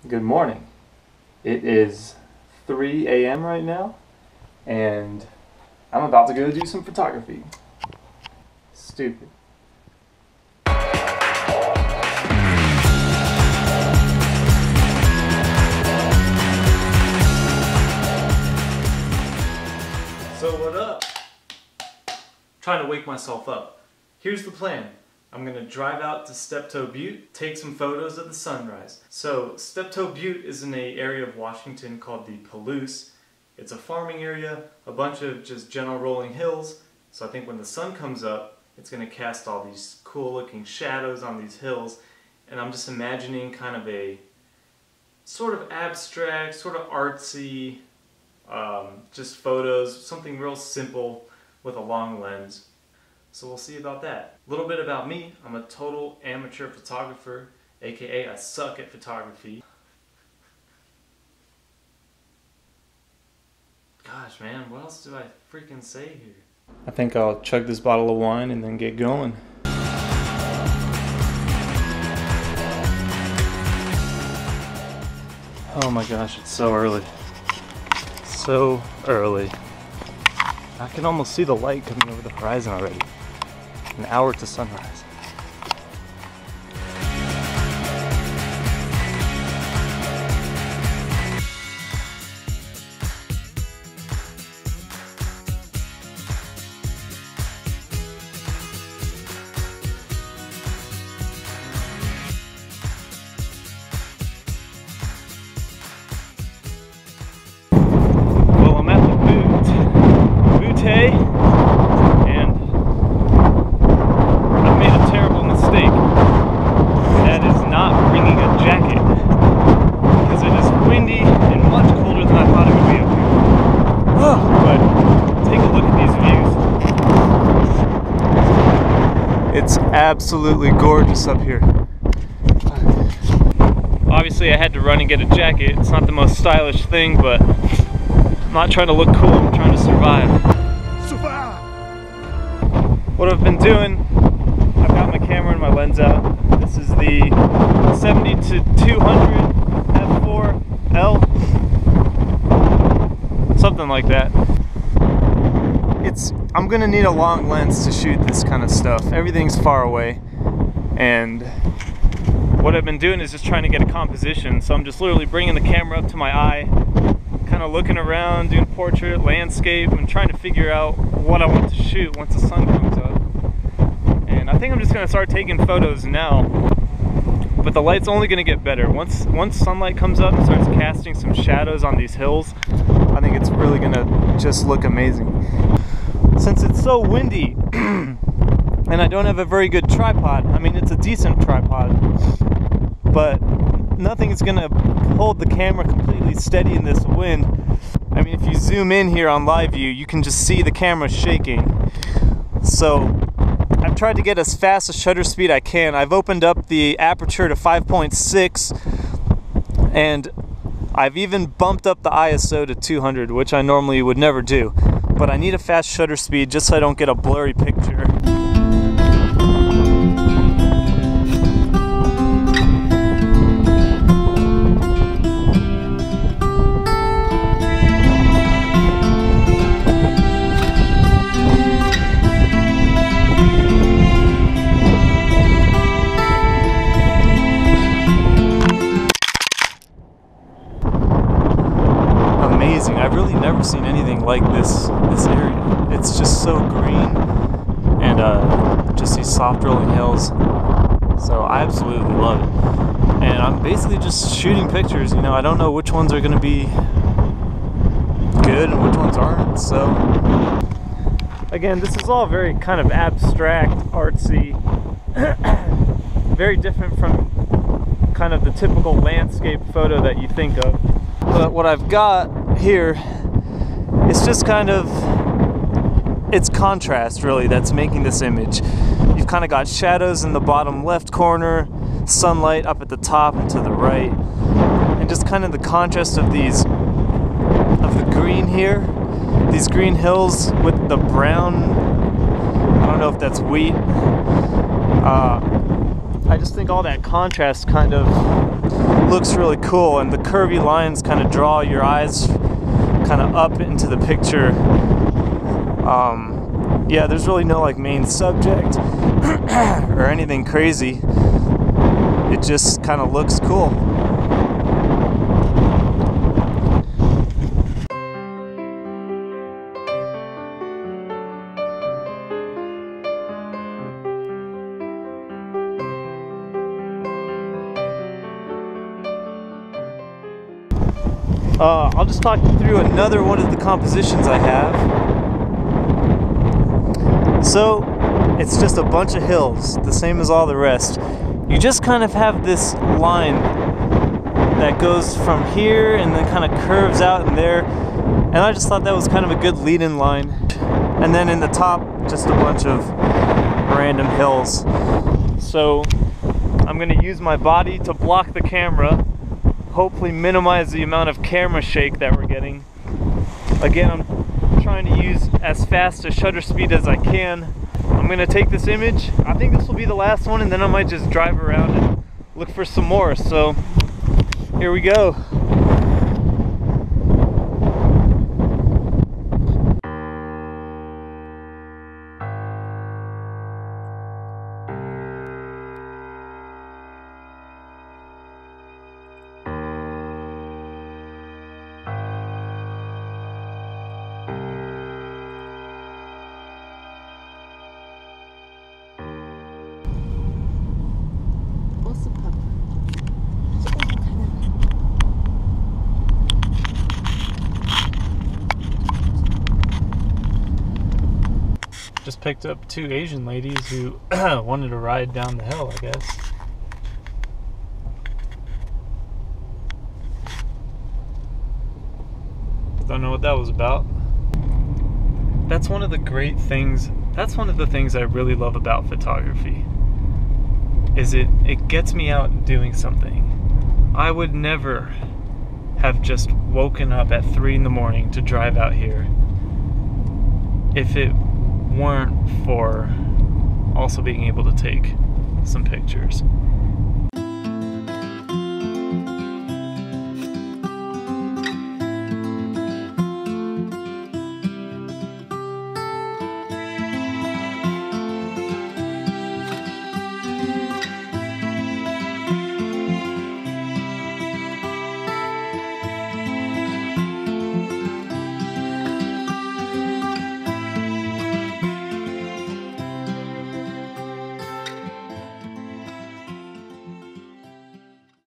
Good morning. It is 3 a.m. right now, and I'm about to go do some photography. Stupid. So what up? Trying to wake myself up. Here's the plan. I'm going to drive out to Steptoe, Butte, take some photos of the sunrise. So Steptoe, Butte is in an area of Washington called the Palouse. It's a farming area, a bunch of just gentle rolling hills. So I think when the sun comes up, it's going to cast all these cool looking shadows on these hills. And I'm just imagining kind of a sort of abstract, sort of artsy, just photos, something real simple with a long lens. So we'll see about that. A little bit about me. I'm a total amateur photographer, aka I suck at photography. Gosh man, what else do I freaking say here? I think I'll chug this bottle of wine and then get going. Oh my gosh, it's so early. So early. I can almost see the light coming over the horizon already. An hour to sunrise. Well, I'm at the Butte, and I've made a terrible mistake. That is not bringing a jacket, because it is windy and much colder than I thought it would be up here. But take a look at these views. It's absolutely gorgeous up here. Obviously I had to run and get a jacket. It's not the most stylish thing, but I'm not trying to look cool, I'm trying to survive. What I've been doing, I've got my camera and my lens out. This is the 70 to 200 f4L, something like that. I'm gonna need a long lens to shoot this kind of stuff. Everything's far away, and what I've been doing is just trying to get a composition. So I'm just literally bringing the camera up to my eye, kind of looking around, doing portrait, landscape, and trying to figure out what I want to shoot once the sun comes up. And I think I'm just going to start taking photos now, but the light's only going to get better. Once sunlight comes up and starts casting some shadows on these hills, I think it's really going to just look amazing. Since it's so windy, and I don't have a very good tripod, I mean it's a decent tripod, but nothing is going to hold the camera completely steady in this wind. I mean, if you zoom in here on live view, you can just see the camera shaking. So I've tried to get as fast a shutter speed I can. I've opened up the aperture to 5.6, and I've even bumped up the ISO to 200, which I normally would never do. But I need a fast shutter speed just so I don't get a blurry picture. Amazing. I've really never seen anything like this area. It's just so green, and just these soft rolling hills. So I absolutely love it. And I'm basically just shooting pictures, you know. I don't know which ones are going to be good and which ones aren't. So again, this is all very kind of abstract, artsy, very different from kind of the typical landscape photo that you think of. But what I've got here is just kind of, it's contrast really that's making this image. You've kind of got shadows in the bottom left corner, sunlight up at the top and to the right, and just kind of the contrast of the green here, these green hills with the brown, I don't know if that's wheat. I just think all that contrast kind of looks really cool, and the curvy lines kind of draw your eyes kind of up into the picture. Yeah, there's really no like main subject or anything crazy. It just kind of looks cool. I'll just talk you through another one of the compositions I have. So, it's just a bunch of hills, the same as all the rest. You just kind of have this line that goes from here and then kind of curves out in there. And I just thought that was kind of a good lead-in line. And then in the top, just a bunch of random hills. So, I'm going to use my body to block the camera. Hopefully minimize the amount of camera shake that we're getting. Again, I'm trying to use as fast a shutter speed as I can. I'm gonna take this image. I think this will be the last one, and then I might just drive around and look for some more. So here we go. Just picked up two Asian ladies who wanted to ride down the hill, I guess. Don't know what that was about. That's one of the great things, that's one of the things I really love about photography, is it gets me out doing something. I would never have just woken up at 3 in the morning to drive out here if it weren't for also being able to take some pictures.